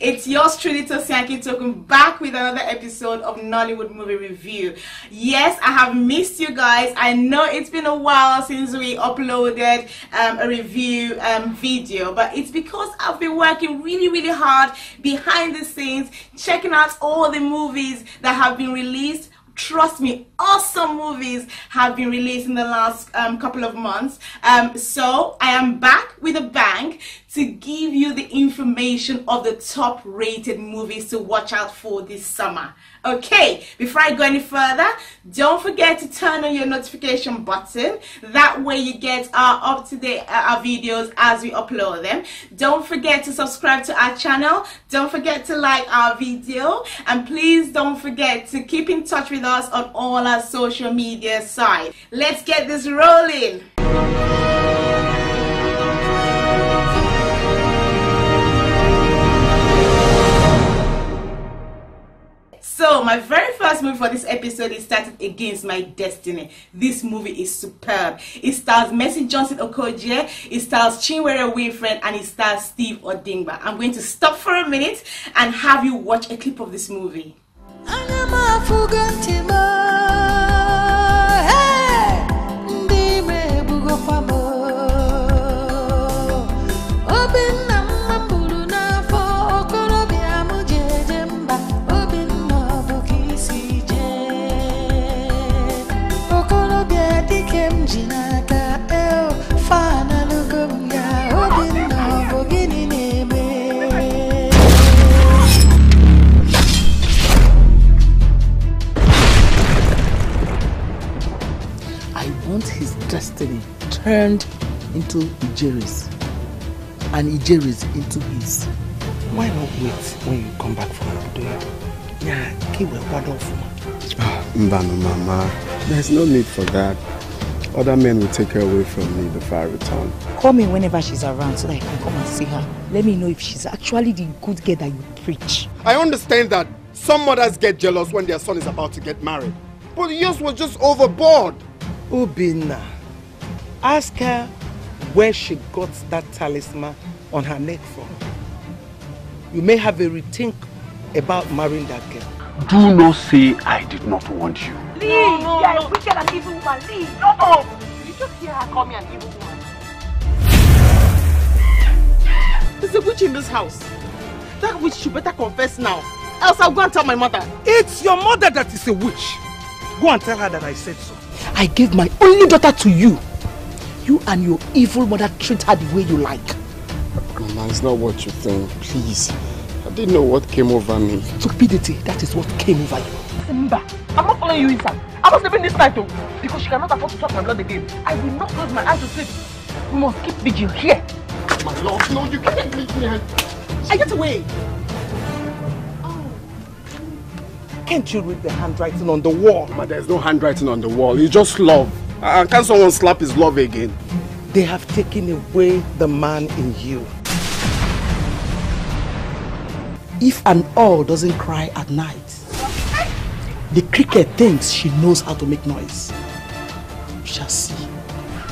It's yours truly, Tosianki Token, back with another episode of Nollywood Movie Review. Yes, I have missed you guys. I know it's been a while since we uploaded a review video, but it's because I've been working really hard behind the scenes, checking out all the movies that have been released. Trust me, awesome movies have been released in the last couple of months. So I am back with a bang to give you the information of the top rated movies to watch out for this summer. Okay, before I go any further, don't forget to turn on your notification button. That way you get our up-to-date our videos as we upload them. Don't forget to subscribe to our channel. Don't forget to like our video. And please don't forget to keep in touch with us on all our social media sites. Let's get this rolling. So my very first movie for this episode is Started Against My Destiny. This movie is superb. It stars Mercy Johnson Okojie, it stars Chinyere Winfred, and it stars Steve Odimgbe. I'm going to stop for a minute and have you watch a clip of this movie. His destiny turned into Ijere's and Ijere's into his. Why not wait when you come back from Odoya? Yeah, keep a word off. Mbano Mama, there's no need for that. Other men will take her away from me before I return. Call me whenever she's around so that I can come and see her. Let me know if she's actually the good girl that you preach. I understand that some mothers get jealous when their son is about to get married. But yours was just overboard. Obinna, ask her where she got that talisman on her neck from. You may have a rethink about marrying that girl. Do not say I did not want you. Leave! No, you are a wicked and evil woman. Leave! Shut up! You just hear her call me an evil woman. There's a witch in this house. That witch should better confess now. Else I'll go and tell my mother. It's your mother that is a witch. Go and tell her that I said so. I gave my only daughter to you. You and your evil mother treat her the way you like. Mama, it's not what you think. Please. I didn't know what came over me. Stupidity, that is what came over you. Simba, I'm not following you inside. I was living this night though. Because she cannot afford to touch my blood again. I will not close my eyes to sleep. We must keep vigil here. My lord, no, you can't leave me. I get away. Can't you read the handwriting on the wall? Mama, there's no handwriting on the wall. It's just love. Can't someone slap his love again? They have taken away the man in you. If an owl doesn't cry at night, the cricket thinks she knows how to make noise. We shall see.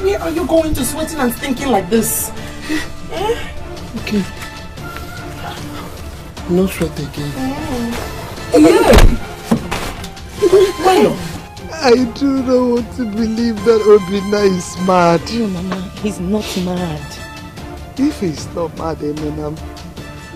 Where are you going to sweating and thinking like this? Okay. No sweat again. I do not want to believe that Obinna is mad. No, Mama, he's not mad. If he's not mad, then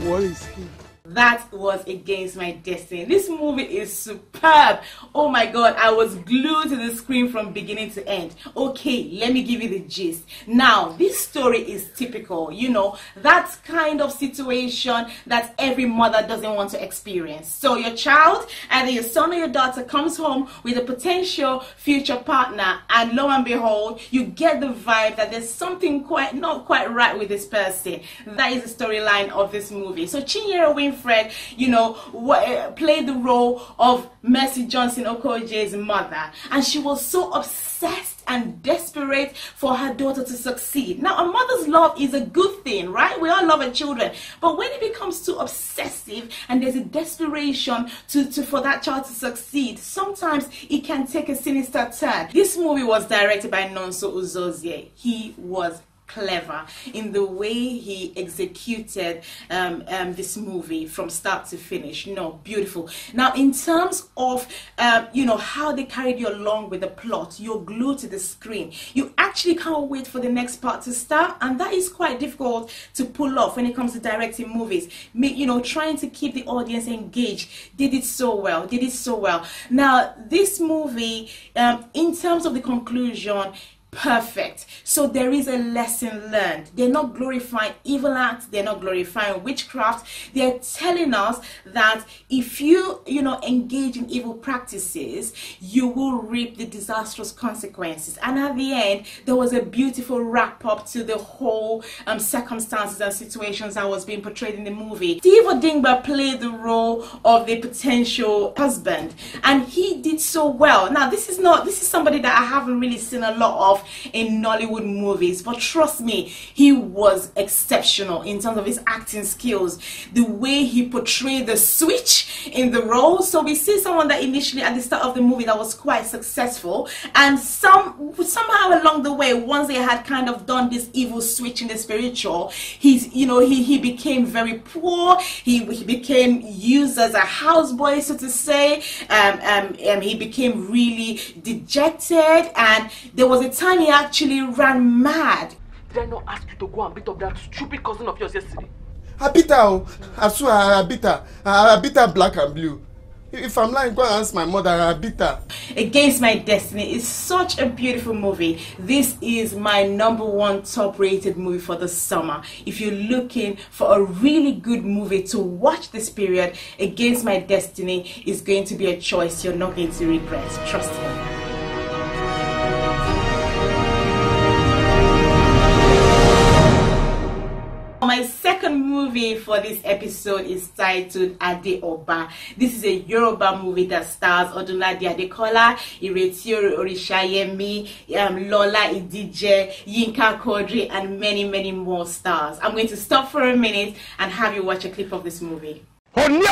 what is he? That was Against My Destiny. This movie is superb. Oh my god, I was glued to the screen from beginning to end. Okay, let me give you the gist. Now, this story is typical, you know, that kind of situation that every mother doesn't want to experience. So your child, either your son or your daughter, comes home with a potential future partner, and lo and behold, you get the vibe that there's something not quite right with this person. That is the storyline of this movie. So Chinyere Winfred Winfred, you know, played the role of Mercy Johnson Okojie's mother, and she was so obsessed and desperate for her daughter to succeed. Now, a mother's love is a good thing, right? We all love our children, but when it becomes too obsessive and there's a desperation for that child to succeed, sometimes it can take a sinister turn. This movie was directed by Nonso Uzozie. He was clever in the way he executed this movie from start to finish. No, beautiful. Now, in terms of you know, how they carried you along with the plot, you're glued to the screen. You actually can't wait for the next part to start, and that is quite difficult to pull off when it comes to directing movies. You know, trying to keep the audience engaged. Did it so well. Did it so well. Now, this movie, in terms of the conclusion, perfect. So there is a lesson learned. They're not glorifying evil acts, they're not glorifying witchcraft. They're telling us that if you know, engage in evil practices, you will reap the disastrous consequences. And at the end, there was a beautiful wrap up to the whole circumstances and situations that was being portrayed in the movie. Steve Odimgbe played the role of the potential husband, and he did so well. Now, this is somebody that I haven't really seen a lot of in Nollywood movies, but trust me, he was exceptional in terms of his acting skills, the way he portrayed the switch in the role. So we see someone that initially at the start of the movie that was quite successful, and somehow along the way, once they had kind of done this evil switch in the spiritual, he became very poor. He became used as a houseboy, so to say. He became really dejected, and there was a time he actually ran mad. Did I not ask you to go and beat up that stupid cousin of yours yesterday? I beat her. I swear I beat her. I beat her black and blue. If I'm lying, go and ask my mother. I beat her. Against My Destiny is such a beautiful movie. This is my #1 top rated movie for the summer. If you're looking for a really good movie to watch this period, Against My Destiny is going to be a choice you're not going to regret. Trust me. My second movie for this episode is titled Adekola. This is a Yoruba movie that stars Odunlade, Adekola, Ireti, Orisayemi, Lola, Idije, Yinka, Quadri, and many, many more stars. I'm going to stop for a minute and have you watch a clip of this movie. Odimgbe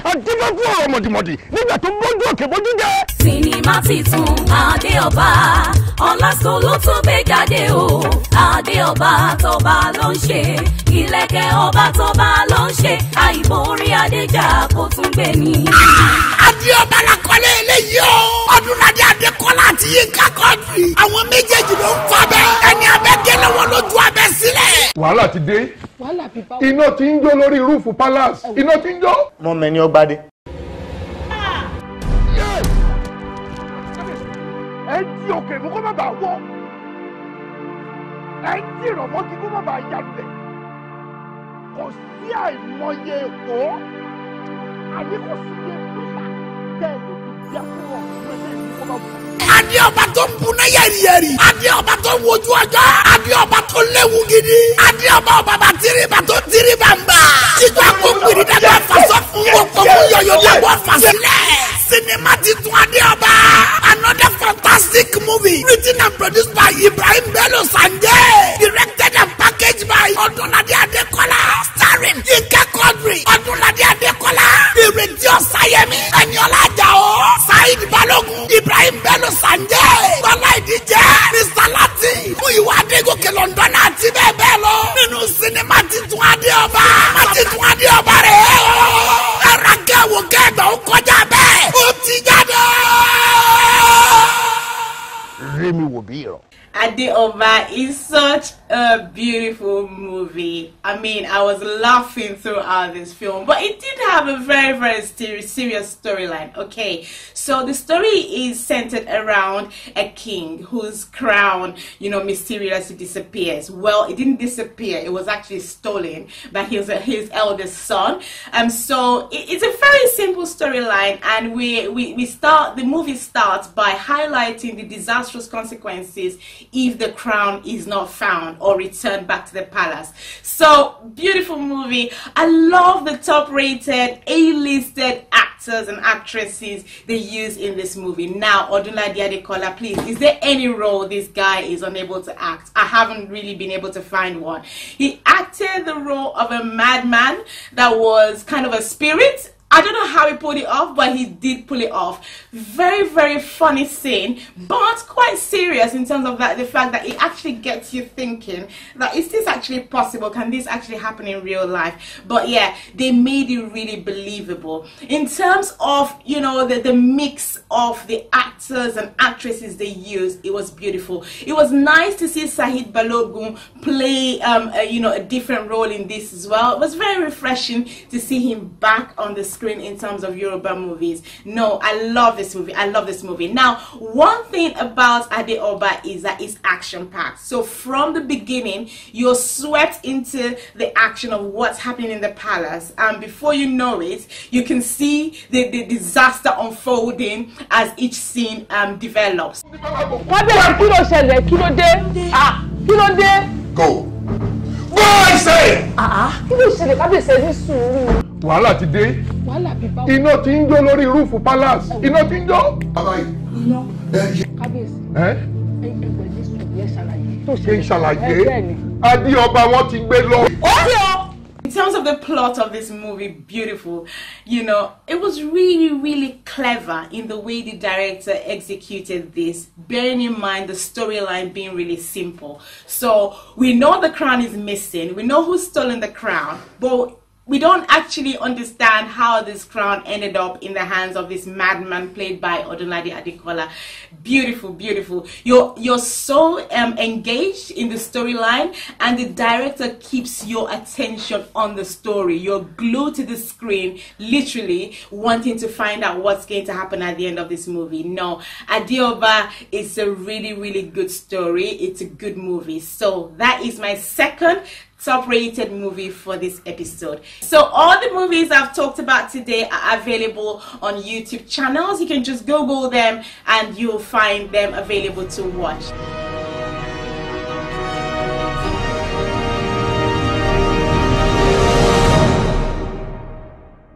adébọ̀fún ọmọdìmọ̀dì nígbà tó bójú òkè bójú jẹ́. Sinimá titun Adekola Ọlásùn ló tún gbé jáde o. Adekola tọba ló ń ṣe, ìlẹ̀kẹ̀ ọba tọba ló ń ṣe, àìborí adéjà kò tún gbé ní. Adekola lakọ́lé eléyìí o. Odunlade Adekola àti Yinka Quadri. Àwọn méjèèjì ló ń fa bẹ́ẹ̀. Ẹni abẹ́ gé lọ́wọ́ lójú abẹ́ sílẹ̀. Wàhálà ti dé. Wàhálà bíbá. Iná ti ń jó lórí rúùfù palace. Iná ti ń jó. Wọ́n mẹ́ni ọgbàdé. Ẹ jí òkè mú kó má bàa wọ́. Ẹ jí ìrọ̀mọ́ kí kó má bàa yálulẹ̀. Kò sí àìmọye èkó. Àní kò sí iye pílà tẹ́ ẹ lè fi bí akúrò ọ̀hún ẹgbẹ́ ìlú kó má bù. Adekola tó ń buná yẹ̀rìyẹ̀rì. Adekola tó ń wojú ọjọ́. Adekola tó léwu gidi. Adekola bàbá tìrìbà tó tìrìbà ń bà. Títú àpòǹgbìrì dàgbà fasọ fún òpó fún yọ̀yọ̀ dàgbà fasilẹ̀. Sinimá titun Adekola. Another fantastic movie written and produced by Ibrahim Bello Sanjay. Directed and packaged by Odunlade Adekola. Starring Yinka Quadri. Odunlade Adekola. Ireti Orisayemi. Eniola Ajao. Saidi Balogun. Ibrahim Bello Sanjay. Lola Idije. Mr. Lati. Muyiwa Adegoke London àti bẹ́ẹ̀ bẹ́ẹ̀ lọ. Nínú sinimá titun Adekola. Titun Adekola rẹ̀ o. Ẹ̀rọ kẹwò kẹgbà ó kọjá bẹ́ẹ̀. Ó ti jáde. Rémi wò bí ìrọ̀. Adekola is such a beautiful movie. I mean, I was laughing throughout this film, but it did have a very, very serious storyline. Okay, so the story is centered around a king whose crown, you know, mysteriously disappears. Well, it didn't disappear; it was actually stolen by his eldest son. So it's a very simple storyline, and the movie starts by highlighting the disastrous consequences if the crown is not found or return back to the palace. So beautiful movie. I love the top-rated, A-listed actors and actresses they use in this movie. Now, Odunlade Adekola, please, is there any role this guy is unable to act? I haven't really been able to find one. He acted the role of a madman that was kind of a spirit. I don't know how he pulled it off, but he did pull it off. Very, very funny scene, but quite serious in terms of that, the fact that it actually gets you thinking that is this actually possible? Can this actually happen in real life? But yeah, they made it really believable. In terms of, you know, the mix of the actors and actresses they used, it was beautiful. It was nice to see Saidi Balogun play, you know, a different role in this as well. It was very refreshing to see him back on the screen in terms of Yoruba movies. No, I love this movie. I love this movie. Now, one thing about Adeoba is that it's action-packed. So from the beginning, you're swept into the action of what's happening in the palace, and before you know it, you can see the disaster unfolding as each scene develops. Go. Go, I say! Wàhálà ti dé. Iná ti ń jó lórí rúùfù palace. Iná ti ń jó. Ṣé ìṣàlàyé? Adéọba wọn ti gbé lọ. In terms of the plot of this movie, beautiful. You know, it was really, really clever in the way the director executed this, bearing in mind the storyline being really simple. So we know the crown is missing. We know who's stolen the crown, but we don't actually understand how this crown ended up in the hands of this madman played by Odunlade Adekola. Beautiful, beautiful. You're so engaged in the storyline, and the director keeps your attention on the story. You're glued to the screen, literally wanting to find out what's going to happen at the end of this movie. No, Adeoba is a really, really good story. It's a good movie. So that is my second top-rated movie for this episode. So all the movies I've talked about today are available on YouTube channels. You can just Google them and you'll find them available to watch.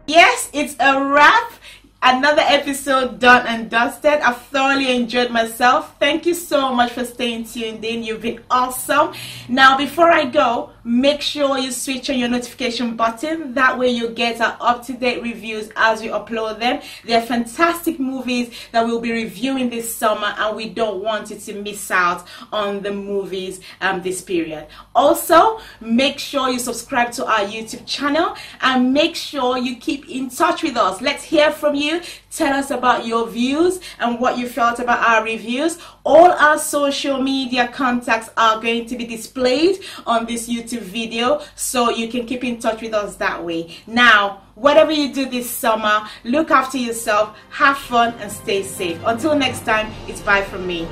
Yes, it's a wrap. Another episode done and dusted. I've thoroughly enjoyed myself. Thank you so much for staying tuned in. You've been awesome. Now, before I go, make sure you switch on your notification button. That way you get our up-to-date reviews as we upload them. They're fantastic movies that we'll be reviewing this summer, and we don't want you to miss out on the movies this period. Also, make sure you subscribe to our YouTube channel, and make sure you keep in touch with us. Let's hear from you. Tell us about your views and what you felt about our reviews. All our social media contacts are going to be displayed on this YouTube video, so you can keep in touch with us that way. Now, whatever you do this summer, look after yourself, have fun, and stay safe. Until next time, it's bye from me.